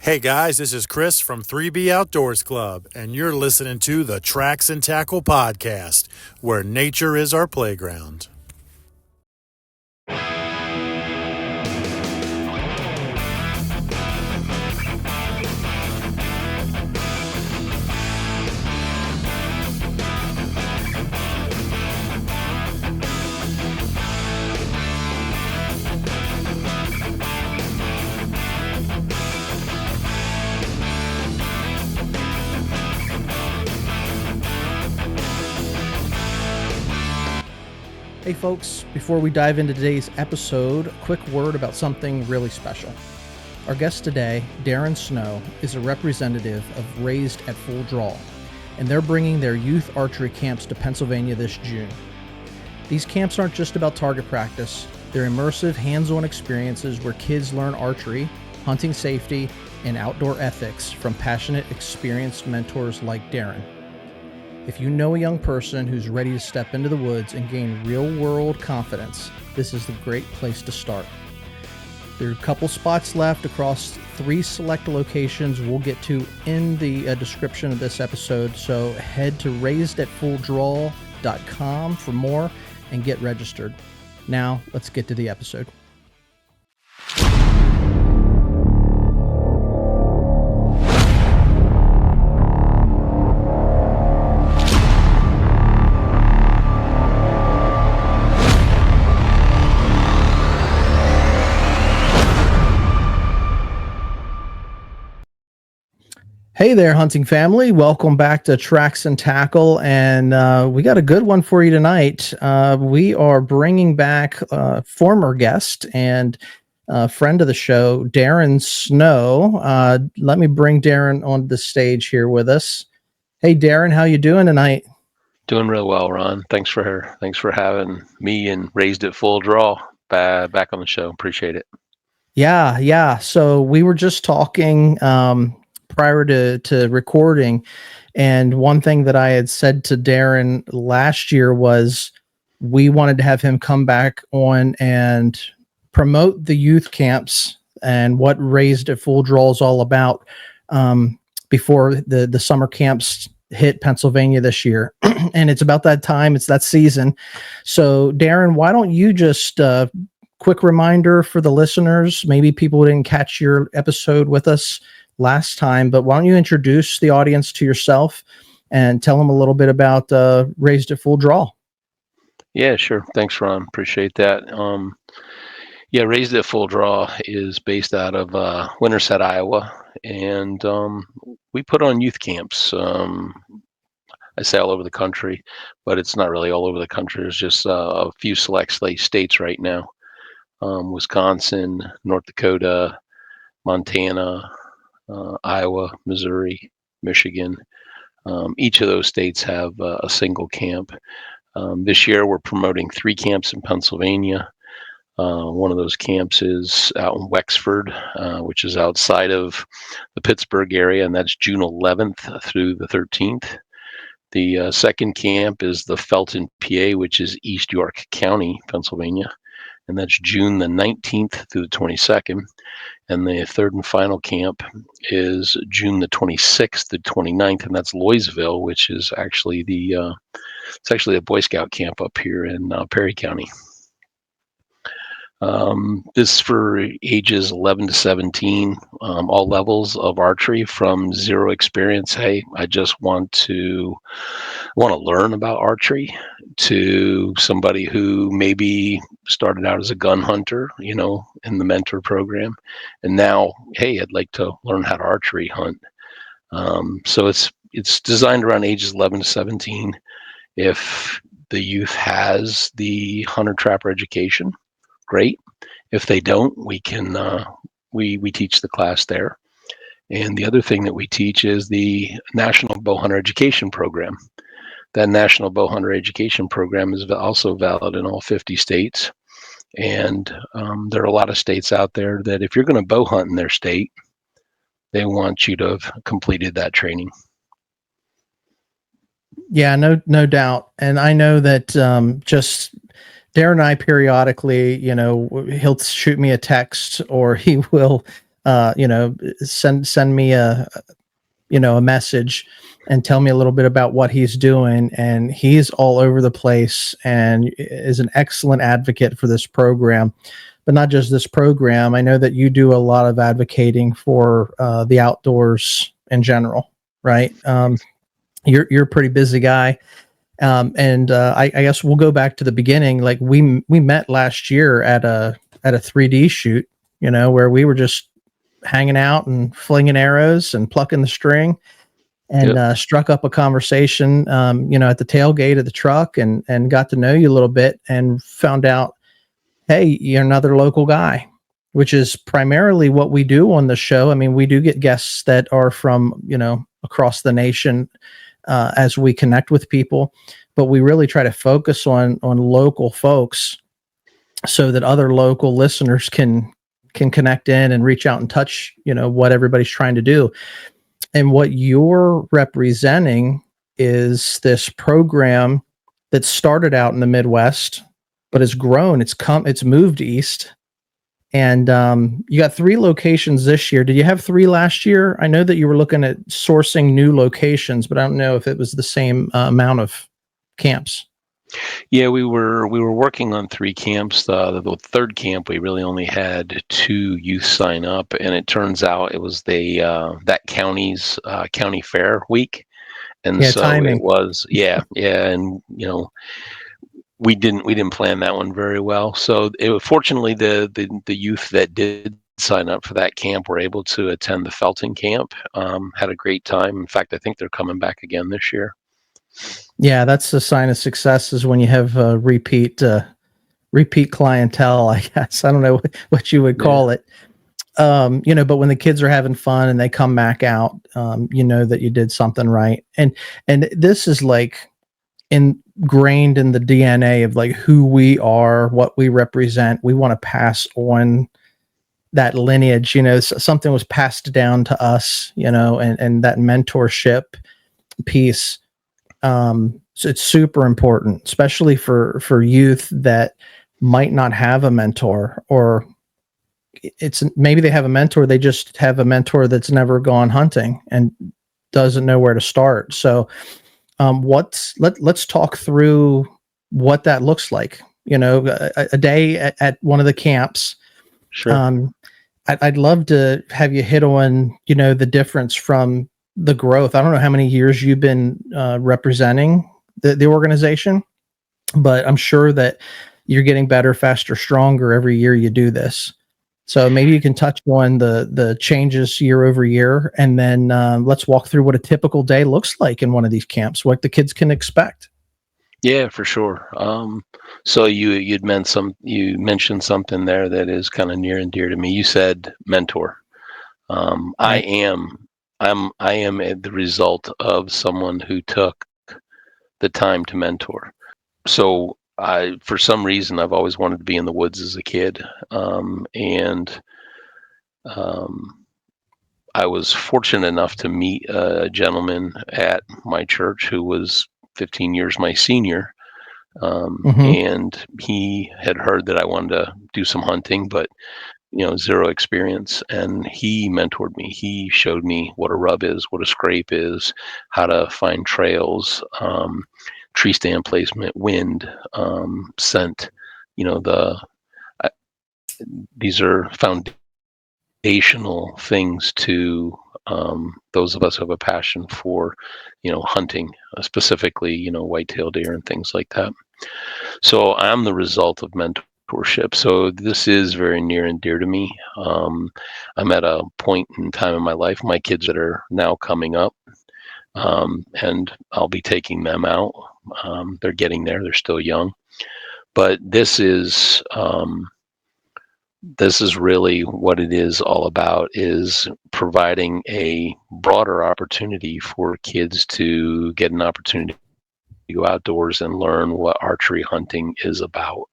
Hey guys, this is Chris from 3B Outdoors Club, and you're listening to the Tracks and Tackle podcast, where nature is our playground. Hey folks, before we dive into today's episode, a quick word about something really special. Our guest today, Darren Snow, is a representative of Raised at Full Draw, and they're bringing their youth archery camps to Pennsylvania this June. These camps aren't just about target practice, they're immersive, hands-on experiences where kids learn archery, hunting safety, and outdoor ethics from passionate, experienced mentors like Darren. If you know a young person who's ready to step into the woods and gain real-world confidence, this is the great place to start. There are a couple spots left across 3 select locations we'll get to in the description of this episode, so head to raisedатfulldraw.com for more and get registered. Now, let's get to the episode. Hey there, hunting family. Welcome back to Tracks and Tackle, and we got a good one for you tonight. We are bringing back former guest and friend of the show, Darren Snow. Let me bring Darren on the stage here with us. Hey, Darren, how you doing tonight? Doing real well, Ron. Thanks for having me and Raised at Full Draw back on the show. Appreciate it. Yeah. So we were just talking prior to recording, and one thing that I had said to Darren last year was we wanted to have him come back on and promote the youth camps and what Raised at Full Draw is all about before the summer camps hit Pennsylvania this year. And it's about that time, it's that season. So Darren, why don't you just quick reminder for the listeners, maybe people didn't catch your episode with us last time, but why don't you introduce the audience to yourself and tell them a little bit about Raised at Full Draw? Yeah, sure. Thanks, Ron. Appreciate that. Raised at Full Draw is based out of Winterset, Iowa, and we put on youth camps. I say all over the country, but it's not really all over the country. There's just a few select states right now. Wisconsin, North Dakota, Montana, Iowa, Missouri, Michigan. Each of those states have a single camp. This year we're promoting 3 camps in Pennsylvania. One of those camps is out in Wexford, which is outside of the Pittsburgh area, and that's June 11th through the 13th. The second camp is the Felton, PA, which is East York County, Pennsylvania, and that's June the 19th through the 22nd. And the third and final camp is June the 26th to 29th, and that's Loysville, which is actually it's actually a Boy Scout camp up here in Perry County. This is for ages 11 to 17, all levels of archery, from zero experience. Hey, I just want to learn about archery, to somebody who maybe started out as a gun hunter, in the mentor program, and now, hey, I'd like to learn how to archery hunt. So it's designed around ages 11 to 17. If the youth has the hunter trapper education, great. If they don't, we can we teach the class there. And the other thing that we teach is the National Bowhunter Education Program. That National Bowhunter Education Program is also valid in all 50 states. And there are a lot of states out there that if you're going to bow hunt in their state, they want you to have completed that training. Yeah, no doubt. And I know that just Darren and I periodically, he'll shoot me a text, or he will send me a message and tell me a little bit about what he's doing. And he's all over the place and is an excellent advocate for this program. But not just this program. I know that you do a lot of advocating for the outdoors in general, right? You're a pretty busy guy. And I guess we'll go back to the beginning. Like we met last year at a 3D shoot, where we were just hanging out and flinging arrows and plucking the string, and Yep. struck up a conversation, at the tailgate of the truck, and got to know you a little bit, and found out, hey, you're another local guy, which is primarily what we do on the show. I mean, we do get guests that are from, across the nation, as we connect with people, but we really try to focus on local folks so that other local listeners can connect in and reach out and touch, what everybody's trying to do. And what you're representing is this program that started out in the Midwest, but has grown. It's moved east. And you got 3 locations this year. Did you have 3 last year? I know that you were looking at sourcing new locations, but I don't know if it was the same amount of camps. Yeah, we were working on 3 camps. The 3rd camp, we really only had 2 youth sign up, and it turns out it was that county's county fair week, and Yeah, so timing. it was and we didn't plan that one very well. So fortunately, the youth that did sign up for that camp were able to attend the Felton camp. Had a great time. In fact, I think they're coming back again this year. Yeah, that's a sign of success, is when you have repeat clientele, I guess. I don't know what you would call it. But when the kids are having fun and they come back out, that you did something right. And this is like ingrained in the DNA of like who we are, what we represent. We want to pass on that lineage, something was passed down to us, and that mentorship piece. So it's super important, especially for youth that might not have a mentor, or maybe they have a mentor. They just have a mentor that's never gone hunting and doesn't know where to start. So, let's talk through what that looks like. A day at one of the camps. Sure. I'd love to have you hit on, the difference from the growth. I don't know how many years you've been representing the organization, but I'm sure that you're getting better, faster, stronger every year you do this. So maybe you can touch on the changes year over year, and then let's walk through what a typical day looks like in one of these camps, what the kids can expect. Yeah, for sure. So you mentioned something there that is kind of near and dear to me. You said mentor. Right. I am the result of someone who took the time to mentor. So for some reason, I've always wanted to be in the woods as a kid, and I was fortunate enough to meet a gentleman at my church who was 15 years my senior. And he had heard that I wanted to do some hunting, but zero experience. And he mentored me. He showed me what a rub is, what a scrape is, how to find trails, tree stand placement, wind, scent. These are foundational things to those of us who have a passion for, hunting, specifically, whitetail deer and things like that. So I'm the result of mentorship. So this is very near and dear to me. I'm at a point in time in my life, my kids that are now coming up, and I'll be taking them out. They're getting there. They're still young. But this is really what it is all about, is providing a broader opportunity for kids to get an opportunity to go outdoors and learn what archery hunting is about.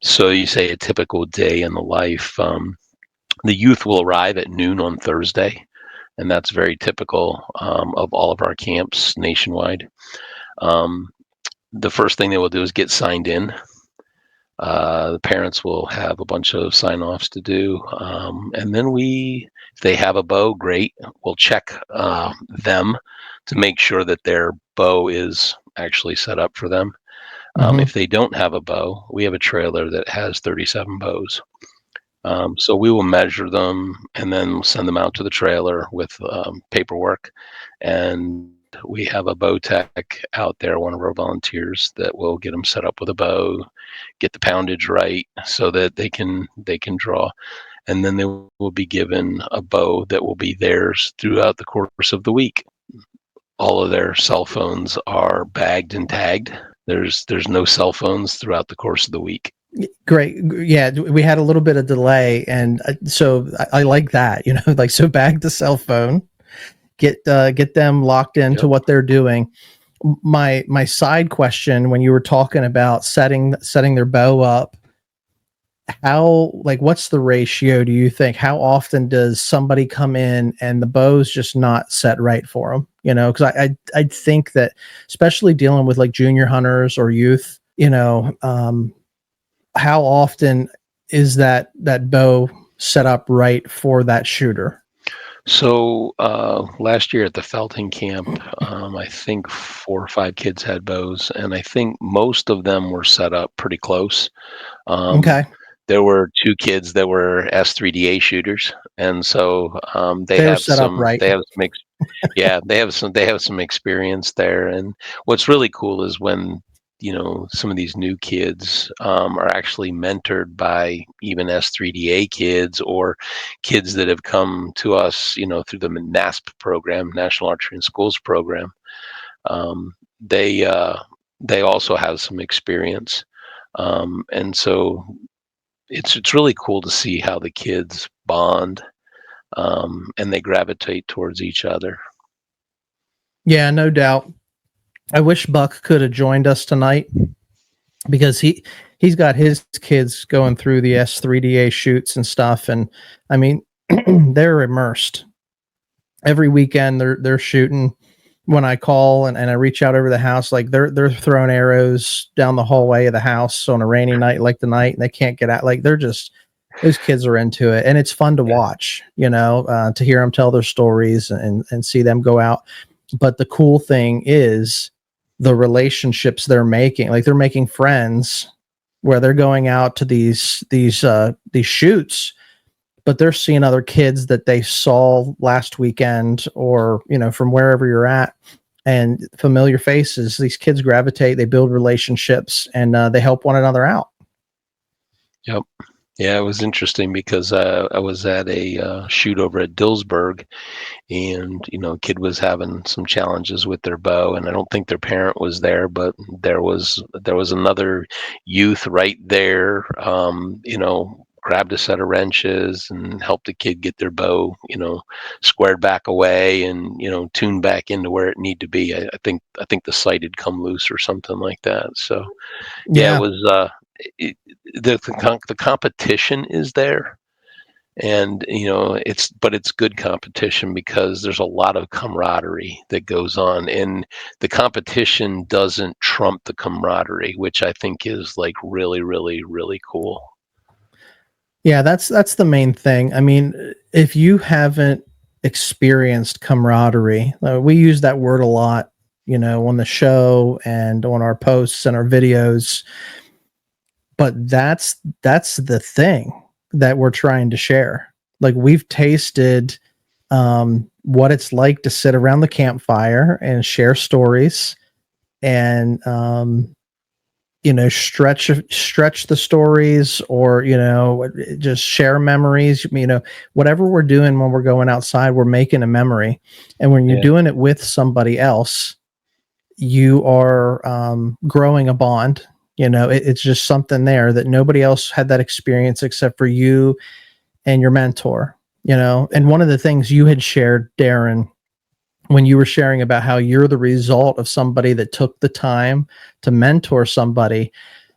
So you say a typical day in the life. The youth will arrive at noon on Thursday, and that's very typical of all of our camps nationwide. The first thing they will do is get signed in. The parents will have a bunch of sign-offs to do, and then if they have a bow, great. We'll check them to make sure that their bow is actually set up for them. Mm-hmm. If they don't have a bow, we have a trailer that has 37 bows. So we will measure them and then we'll send them out to the trailer with paperwork. And we have a bow tech out there, one of our volunteers, that will get them set up with a bow, get the poundage right so that they can draw. And then they will be given a bow that will be theirs throughout the course of the week. All of their cell phones are bagged and tagged. There's no cell phones throughout the course of the week. Great. Yeah, we had a little bit of delay, and so I like that. Like, so bag the cell phone, get them locked into what they're doing. My side question, when you were talking about setting their bow up, what's the ratio, do you think? How often does somebody come in and the bow's just not set right for them? Because I think that, especially dealing with like junior hunters or youth, how often is that bow set up right for that shooter? So last year at the felting camp, I think 4 or 5 kids had bows, and I think most of them were set up pretty close. Okay. There were 2 kids that were S3DA shooters, and so they They're have set up right. they have some experience there. And what's really cool is when some of these new kids are actually mentored by even S3DA kids or kids that have come to us, through the NASP program, National Archery in Schools program. They also have some experience, and so it's really cool to see how the kids bond and they gravitate towards each other. Yeah, no doubt. I wish Buck could have joined us tonight, because he's got his kids going through the S3DA shoots and stuff, and I mean, they're immersed every weekend. They're shooting. When I call and I reach out over the house, like they're throwing arrows down the hallway of the house on a rainy night like tonight, and they can't get out. Like, those kids are into it, and it's fun to watch. To hear them tell their stories and see them go out. But the cool thing is the relationships they're making. Like, they're making friends where they're going out to these shoots, but they're seeing other kids that they saw last weekend or, from wherever you're at, and familiar faces. These kids gravitate, they build relationships, and they help one another out. Yep. Yeah, it was interesting because I was at a shoot over at Dillsburg, and a kid was having some challenges with their bow, and I don't think their parent was there, but there was another youth right there, grabbed a set of wrenches and helped the kid get their bow, squared back away and, tuned back into where it needed to be. I think the sight had come loose or something like that. So yeah. It was the competition is there, and it's good competition because there's a lot of camaraderie that goes on, and the competition doesn't trump the camaraderie, which I think is like really, really, really cool. Yeah, that's the main thing. I mean, if you haven't experienced camaraderie, we use that word a lot, on the show and on our posts and our videos. But that's the thing that we're trying to share. Like, we've tasted what it's like to sit around the campfire and share stories and stretch the stories, or just share memories. Whatever we're doing when we're going outside, we're making a memory. And when you're doing it with somebody else, you are growing a bond. It's just something there that nobody else had that experience except for you and your mentor. And one of the things you had shared, Darren, when you were sharing about how you're the result of somebody that took the time to mentor somebody,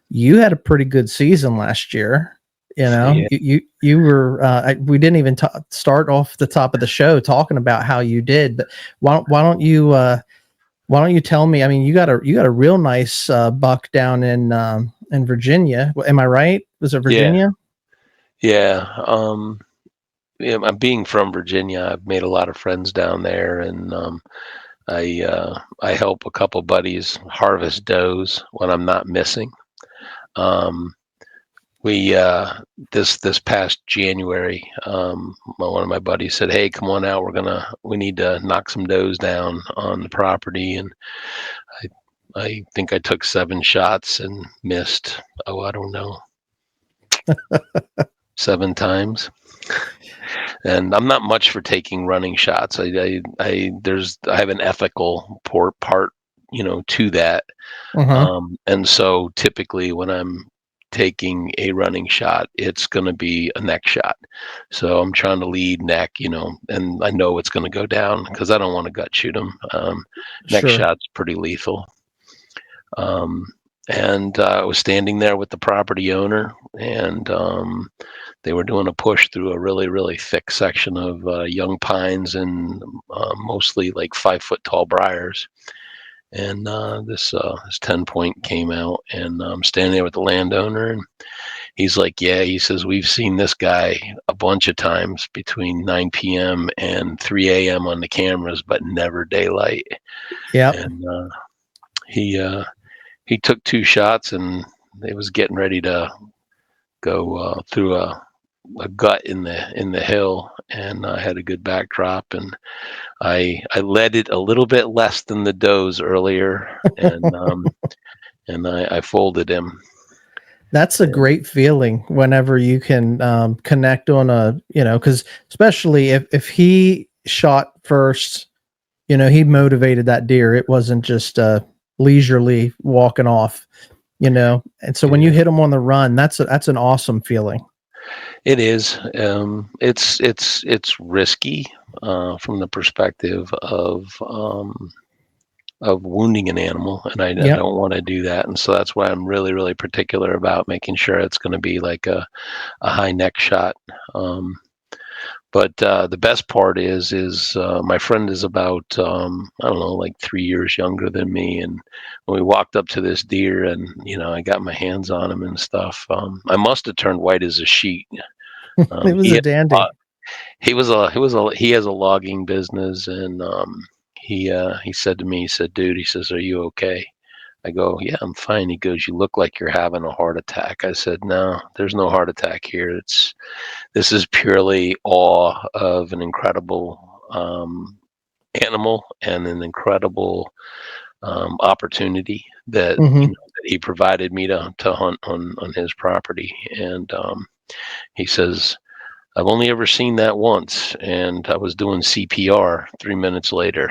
you had a pretty good season last year. You were, we didn't even start off the top of the show talking about how you did, but why don't you tell me? I mean, you got a real nice buck down in in Virginia. Am I right? Was it Virginia? Yeah. Yeah, I'm being from Virginia. I've made a lot of friends down there, and I help a couple buddies harvest does when I'm not missing. Um, we this past January, one of my buddies said, "Hey, come on out. We need to knock some does down on the property." And I think I took 7 shots and missed. Oh, I don't know, 7 times. And I'm not much for taking running shots. I have an ethical part, to that. Uh-huh. And so typically when I'm taking a running shot, it's going to be a neck shot. So I'm trying to lead neck, and I know it's going to go down because I don't want to gut shoot them. Neck Sure. shot's pretty lethal. And I was standing there with the property owner, and they were doing a push through a really, really thick section of young pines and mostly like 5-foot tall briars. And this 10-point came out, and I'm standing there with the landowner, and he's like, "Yeah," he says, "we've seen this guy a bunch of times between 9 p.m. and 3 a.m. on the cameras, but never daylight." Yep. And he took 2 shots, and it was getting ready to go through a gut in the hill, and I had a good backdrop, and I led it a little bit less than the does earlier, and I folded him. That's a great feeling whenever you can connect on because especially if he shot first, he motivated that deer. It wasn't just leisurely walking off, And so when you hit him on the run, that's an awesome feeling. It is. It's risky from the perspective of wounding an animal, and I Yep. don't want to do that, and so that's why I'm really, really particular about making sure it's going to be like a high neck shot. But the best part is my friend is about I don't know, like 3 years younger than me, and when we walked up to this deer, and I got my hands on him and stuff, I must have turned white as a sheet. It was a dandy. He has a logging business, and he said to me, he said, "Dude," he says, "are you okay?" I go, "Yeah, I'm fine." He goes, "You look like you're having a heart attack." I said, "No, there's no heart attack here. This is purely awe of an incredible animal and an incredible opportunity that, Mm-hmm. that he provided me to hunt on his property." And he says, "I've only ever seen that once, and I was doing CPR 3 minutes later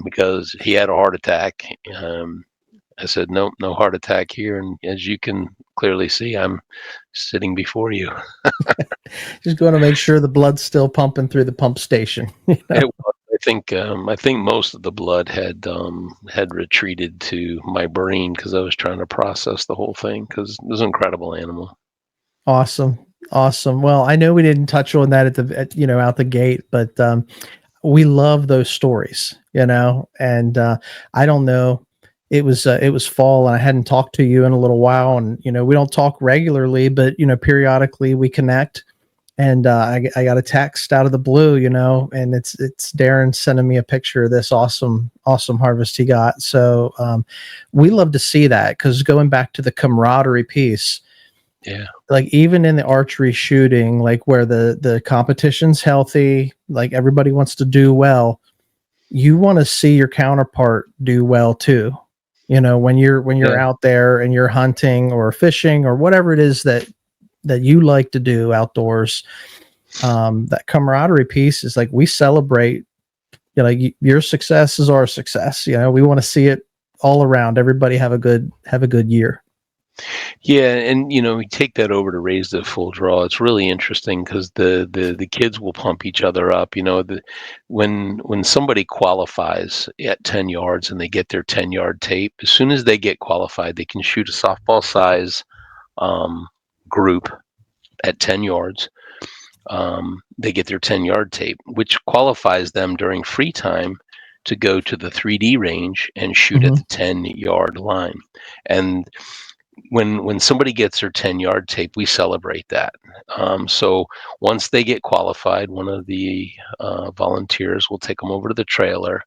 because he had a heart attack." I said, "Nope, no heart attack here, and as you can clearly see, I'm sitting before you." Just going to make sure the blood's still pumping through the pump station. It was. I think most of the blood had retreated to my brain because I was trying to process the whole thing because it was an incredible animal. Awesome. Awesome. Well, I know we didn't touch on that out the gate, but we love those stories, and I don't know. It was fall, and I hadn't talked to you in a little while, and we don't talk regularly, but periodically we connect. And I got a text out of the blue, and it's Darren sending me a picture of this awesome harvest he got. So we love to see that, because going back to the camaraderie piece, Yeah. like even in the archery shooting, like where the competition's healthy, like everybody wants to do well, you want to see your counterpart do well too. When you're out there and you're hunting or fishing or whatever it is that you like to do outdoors, that camaraderie piece is like, we celebrate, like your success is our success. We want to see it all around. Everybody have a good year. Yeah, and we take that over to raise the full draw. It's really interesting because the kids will pump each other up. When somebody qualifies at 10 yards and they get their 10-yard tape, as soon as they get qualified, they can shoot a softball size group at 10 yards. They get their 10-yard tape, which qualifies them during free time to go to the 3D range and shoot at the 10-yard line. And when somebody gets their 10-yard tape, we celebrate that. So once they get qualified, one of the volunteers will take them over to the trailer,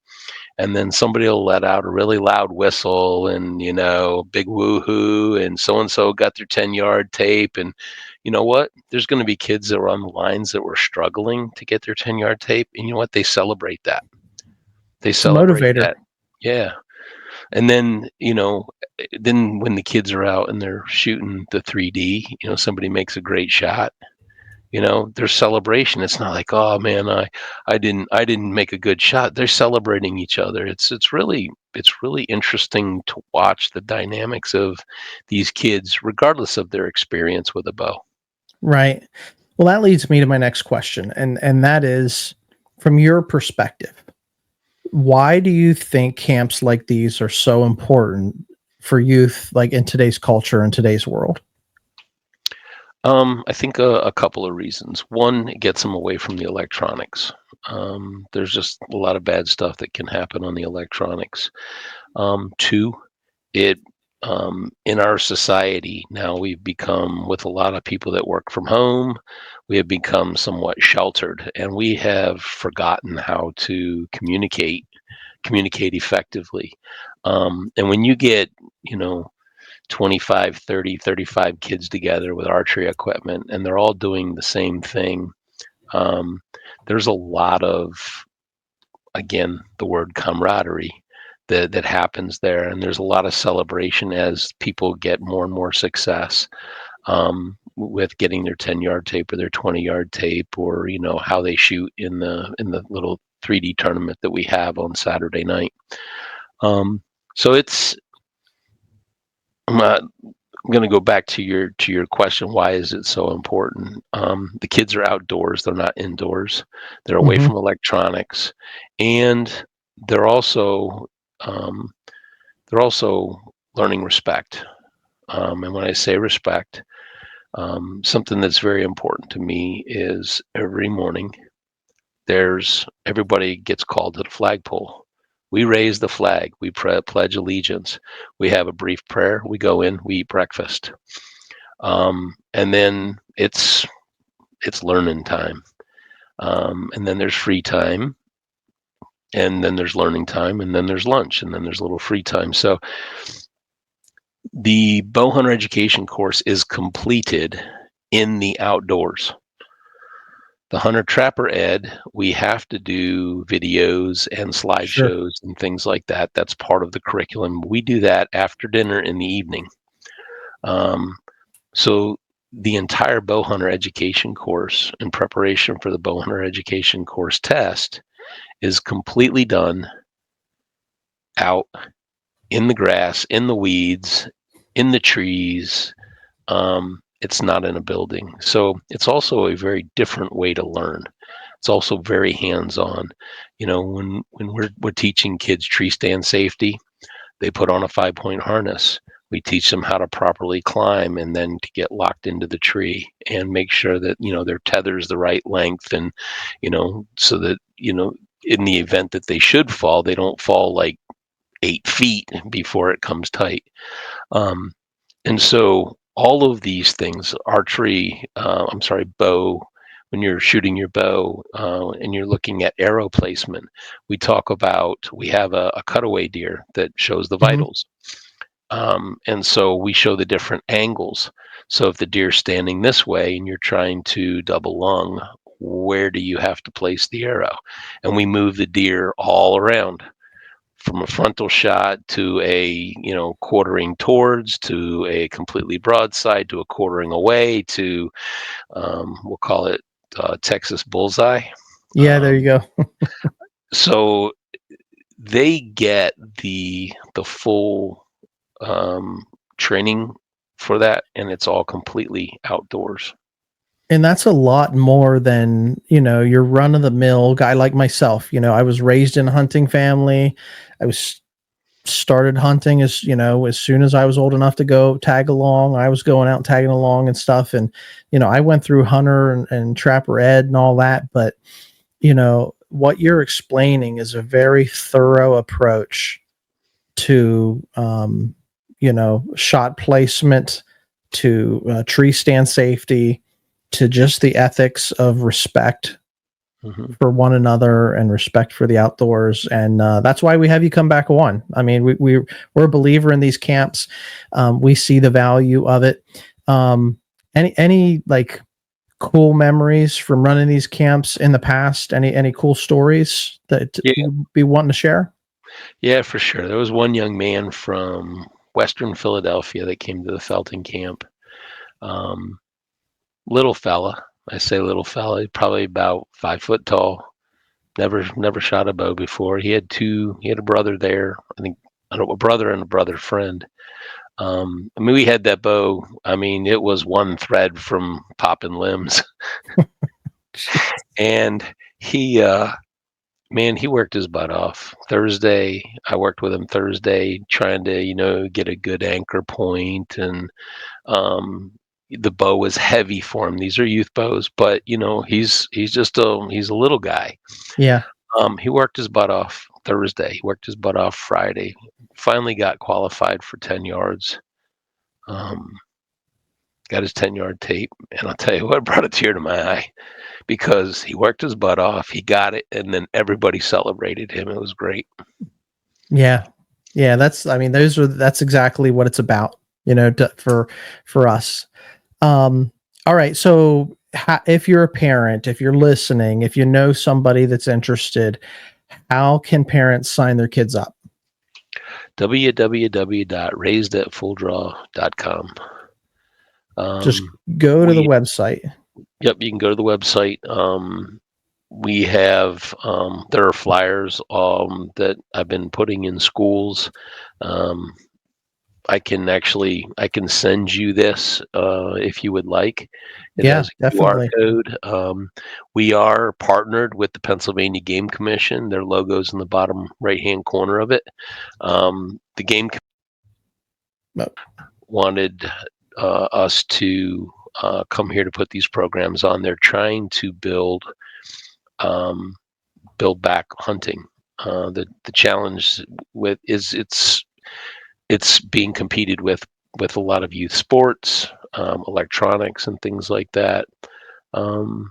and then somebody will let out a really loud whistle and, big woohoo, and so got their 10-yard tape. And you know what? There's going to be kids that were on the lines that were struggling to get their 10-yard tape, and you know what? They celebrate that. It's a motivator. Yeah. And then, then when the kids are out and they're shooting the 3D, somebody makes a great shot, there's celebration. It's not like, oh man, I didn't make a good shot. They're celebrating each other. It's really interesting to watch the dynamics of these kids, regardless of their experience with a bow. Right. Well, that leads me to my next question, and that is, from your perspective, why do you think camps like these are so important for youth, like in today's culture and today's world? I think a couple of reasons. One, it gets them away from the electronics. There's just a lot of bad stuff that can happen on the electronics. Two, it in our society now, we've become, with a lot of people that work from home, we have become somewhat sheltered, and we have forgotten how to communicate effectively. And when you get 25, 30, 35 kids together with archery equipment, and they're all doing the same thing, there's a lot of, again, the word camaraderie that happens there, and there's a lot of celebration as people get more and more success with getting their 10-yard tape or their 20-yard tape, or how they shoot in the little 3D tournament that we have on Saturday night. So I'm going to go back to your question. Why is it so important? The kids are outdoors; they're not indoors. They're away from electronics, and they're also learning respect. And when I say respect, something that's very important to me is every morning everybody gets called to the flagpole. We raise the flag. We pledge allegiance. We have a brief prayer. We go in. We eat breakfast, and then it's learning time. And then there's free time, and then there's learning time, and then there's lunch, and then there's a little free time. So the bow hunter education course is completed in the outdoors. The hunter trapper ed, we have to do videos and slideshows and things like that. That's part of the curriculum. We do that after dinner in the evening. So the entire bow hunter education course, in preparation for the bow hunter education course test, is completely done out in the grass, in the weeds, in the trees. It's not in a building. So it's also a very different way to learn. It's also very hands-on. When we're teaching kids tree stand safety, they put on a 5-point harness. We teach them how to properly climb and then to get locked into the tree and make sure that, their tether's the right length, and, so that, in the event that they should fall, they don't fall like 8 feet before it comes tight. And so all of these things, bow, when you're shooting your bow and you're looking at arrow placement, we have a cutaway deer that shows the vitals. And so we show the different angles. So if the deer's standing this way and you're trying to double lung, where do you have to place the arrow? And we move the deer all around, from a frontal shot to a quartering towards, to a completely broadside, to a quartering away, to we'll call it Texas bullseye. Yeah, there you go. So they get the full training for that, and it's all completely outdoors. And that's a lot more than, your run of the mill guy like myself. I was raised in a hunting family. I was started hunting as soon as I was old enough to go tag along. I was going out and tagging along and stuff. And, I went through hunter and trapper ed and all that. But, what you're explaining is a very thorough approach to shot placement to tree stand safety to just the ethics of respect for one another and respect for the outdoors. And that's why we have you come back one. I mean, we're a believer in these camps. We see the value of it. Any like cool memories from running these camps in the past? Any cool stories that you'd be wanting to share? Yeah, for sure. There was one young man from Western Philadelphia that came to the Felton camp. Little fella. I say little fella, probably about 5 foot tall. Never shot a bow before. He had a brother there. I think a brother and a brother friend. We had that bow. It was one thread from popping limbs. And he worked his butt off. Thursday, I worked with him Thursday, trying to, get a good anchor point, and the bow was heavy for him. These are youth bows, but he's a little guy. Yeah. He worked his butt off Thursday. He worked his butt off Friday. Finally got qualified for 10 yards. Got his 10-yard tape, and I'll tell you what, brought a tear to my eye, because he worked his butt off. He got it, and then everybody celebrated him. It was great. Yeah. That's exactly what it's about, for us. All right. So if you're a parent, if you're listening, if you know somebody that's interested, how can parents sign their kids up? www.raisedetfulldraw.com. Just go to the website. Yep, you can go to the website. We have there are flyers that I've been putting in schools. I can send you this if you would like. It has a definitely. QR code. We are partnered with the Pennsylvania Game Commission. Their logo's in the bottom right-hand corner of it. The Game wanted us to come here to put these programs on. They're trying to build back hunting. The challenge is it's being competed with a lot of youth sports, electronics, and things like that. And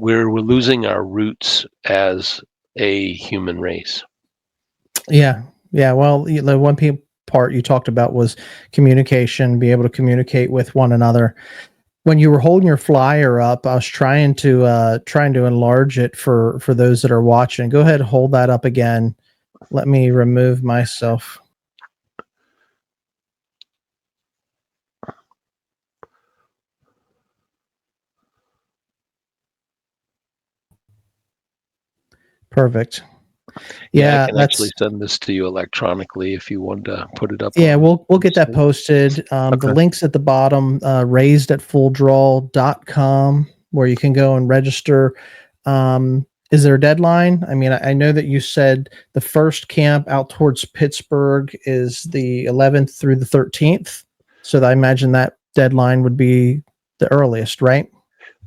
we're losing our roots as a human race. Yeah. Well, the one part you talked about was communication, be able to communicate with one another. When you were holding your flyer up, I was trying to enlarge it for those that are watching. Go ahead, hold that up again. Let me remove myself. Perfect. Yeah, I can actually send this to you electronically if you want to put it up. Yeah, we'll get that posted. The link's at the bottom, raisedetfulldraw.com, where you can go and register. Is there a deadline? I know that you said the first camp out towards Pittsburgh is the 11th through the 13th. So I imagine that deadline would be the earliest, right?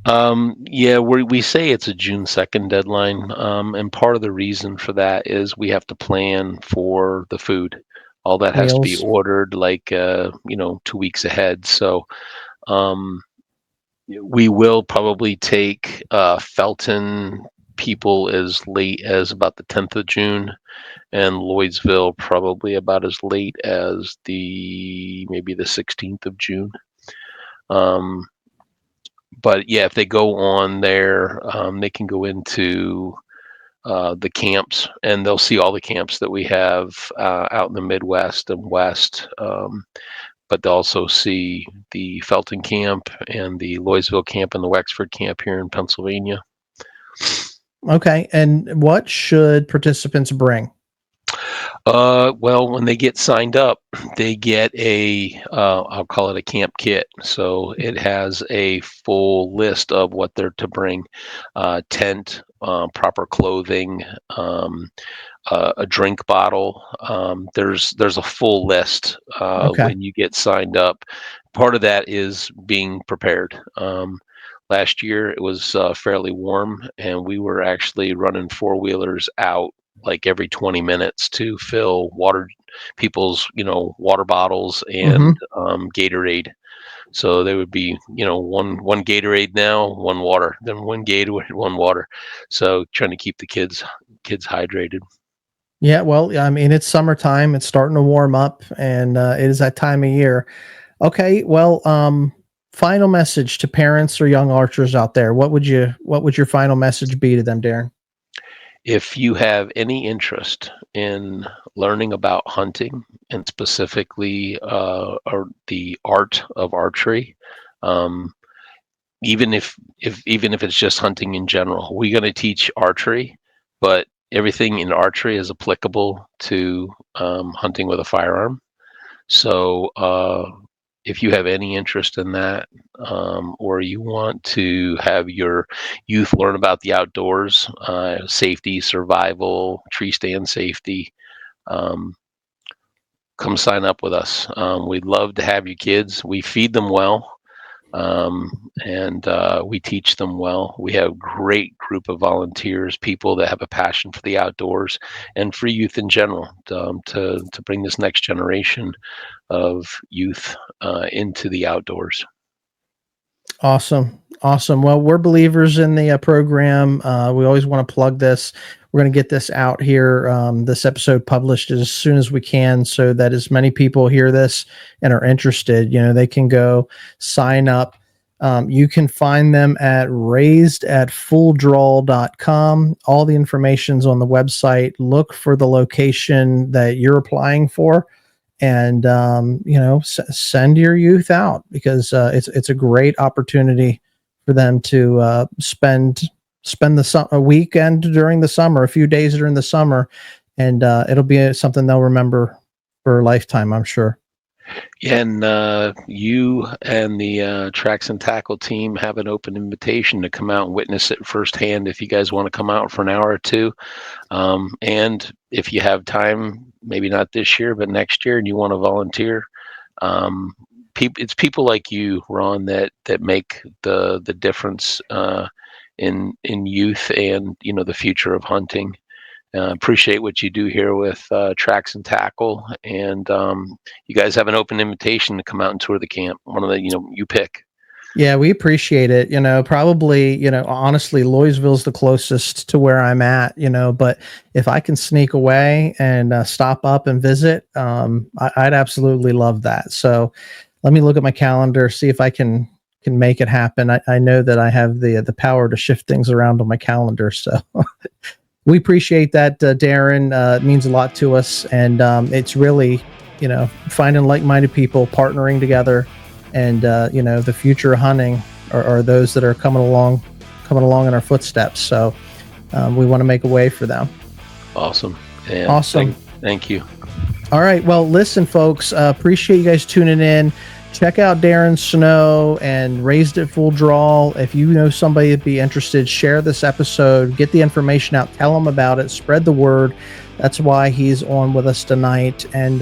Yeah, we say it's a June 2nd deadline. And part of the reason for that is we have to plan for the food. All that has to be ordered 2 weeks ahead. So we will probably take Felton people as late as about the 10th of June, and Lloydsville probably about as late as maybe the 16th of June. But yeah, if they go on there, they can go into the camps, and they'll see all the camps that we have out in the Midwest and West. But they'll also see the Felton camp and the Lloydsville camp and the Wexford camp here in Pennsylvania. Okay. And what should participants bring? Well, when they get signed up, they get I'll call it a camp kit. So it has a full list of what they're to bring: tent, proper clothing, a drink bottle. There's a full list when you get signed up. Part of that is being prepared. Last year it was fairly warm, and we were actually running four-wheelers out like every 20 minutes to fill water people's, water bottles and Gatorade. So there would be, one Gatorade now, one water, then one Gatorade, one water. So trying to keep the kids hydrated. Yeah, well, I mean, it's summertime. It's starting to warm up, and it is that time of year. Okay, well, final message to parents or young archers out there. What would your final message be to them, Darren? If you have any interest in learning about hunting and specifically or the art of archery, even if it's just hunting in general, we're going to teach archery, but everything in archery is applicable to hunting with a firearm. So if you have any interest in that, or you want to have your youth learn about the outdoors, safety, survival, tree stand safety, come sign up with us. We'd love to have you kids. We feed them well, and we teach them well. We have a great group of volunteers, people that have a passion for the outdoors and for youth in general, to bring this next generation of youth into the outdoors. Awesome. Well, we're believers in the program. We always want to plug this. We're going to get this out here, this episode published as soon as we can, so that as many people hear this and are interested, they can go sign up. You can find them at raisedatfulldraw.com. All the information's on the website. Look for the location that you're applying for, and send your youth out, because it's a great opportunity for them to spend a weekend during the summer, a few days during the summer, and it'll be something they'll remember for a lifetime, I'm sure. Yeah, and you and the Tracks and Tackle team have an open invitation to come out and witness it firsthand if you guys want to come out for an hour or two. And if you have time, maybe not this year, but next year, and you want to volunteer, it's people like you, Ron, that make the difference in youth and the future of hunting. Appreciate what you do here with Tracks and Tackle, and you guys have an open invitation to come out and tour the camp. One of the you pick. Yeah, we appreciate it. Probably, honestly, Louisville's the closest to where I'm at, but if I can sneak away and stop up and visit, I'd absolutely love that. So let me look at my calendar, see if I can make it happen. I know that I have the power to shift things around on my calendar. So we appreciate that, Darren. It means a lot to us. And it's really, finding like-minded people, partnering together. And, the future of hunting are those that are coming along in our footsteps. So we want to make a way for them. Awesome. Yeah, awesome. Thank you. All right. Well, listen, folks, appreciate you guys tuning in. Check out Darren Snow and Raised at Full Draw. If you know somebody that'd be interested, share this episode, get the information out, tell them about it, spread the word. That's why he's on with us tonight. And,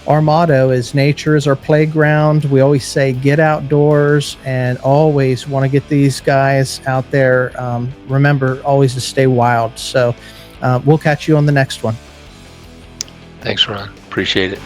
our motto is nature is our playground. We always say get outdoors, and always want to get these guys out there. Remember always to stay wild. So we'll catch you on the next one. Thanks, Ron. Appreciate it.